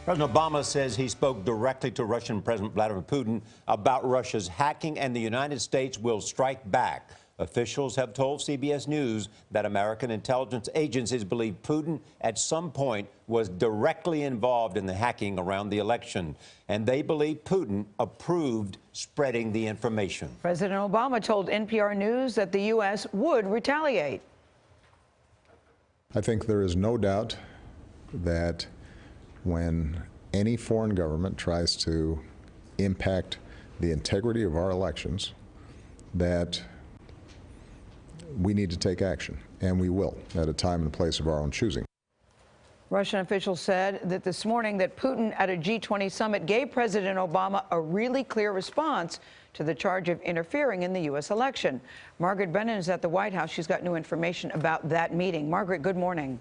President Obama says he spoke directly to Russian President Vladimir Putin about Russia's hacking, and the United States will strike back. Officials have told CBS News that American intelligence agencies believe Putin at some point was directly involved in the hacking around the election, and they believe Putin approved spreading the information. President Obama told NPR News that the U.S. would retaliate. I think there is no doubt that when any foreign government tries to impact the integrity of our elections, that we need to take action, and we will, at a time and place of our own choosing. Russian officials said that this morning that Putin at a G20 summit gave President Obama a really clear response to the charge of interfering in the U.S. election. Margaret Brennan is at the White House. She's got new information about that meeting. Margaret, good morning.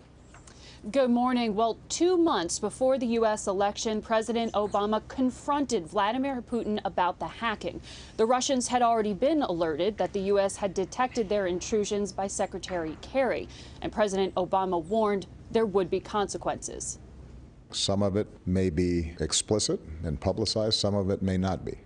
Good morning. Well, 2 months before the U.S. election, President Obama confronted Vladimir Putin about the hacking. The Russians had already been alerted that the U.S. had detected their intrusions by Secretary Kerry, and President Obama warned there would be consequences. Some of it may be explicit and publicized, some of it may not be.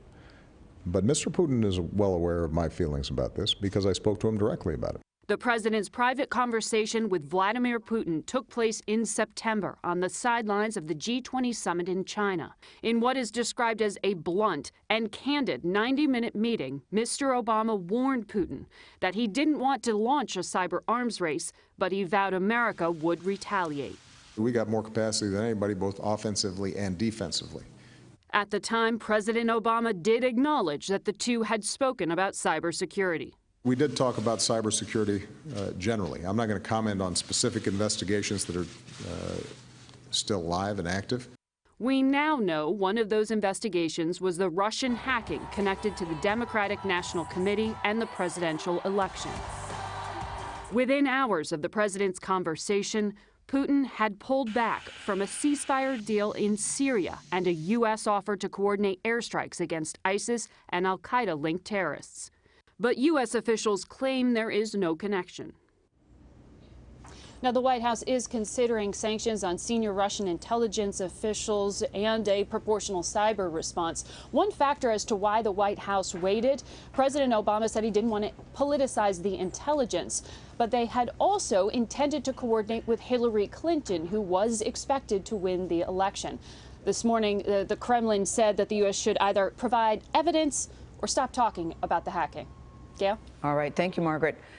But Mr. Putin is well aware of my feelings about this because I spoke to him directly about it. The president's private conversation with Vladimir Putin took place in September on the sidelines of the G20 summit in China. In what is described as a blunt and candid 90-minute meeting, Mr. Obama warned Putin that he didn't want to launch a cyber arms race, but he vowed America would retaliate. We got more capacity than anybody, both offensively and defensively. At the time, President Obama did acknowledge that the two had spoken about cybersecurity. We did talk about cybersecurity generally. I'm not going to comment on specific investigations that are still live and active. We now know one of those investigations was the Russian hacking connected to the Democratic National Committee and the presidential election. Within hours of the president's conversation, Putin had pulled back from a ceasefire deal in Syria and a U.S. offer to coordinate airstrikes against ISIS and al-Qaeda-linked terrorists. But U.S. officials claim there is no connection. Now, the White House is considering sanctions on senior Russian intelligence officials and a proportional cyber response. One factor as to why the White House waited, President Obama said he didn't want to politicize the intelligence, but they had also intended to coordinate with Hillary Clinton, who was expected to win the election. This morning, the Kremlin said that the U.S. should either provide evidence or stop talking about the hacking. Gail? All right. Thank you, Margaret.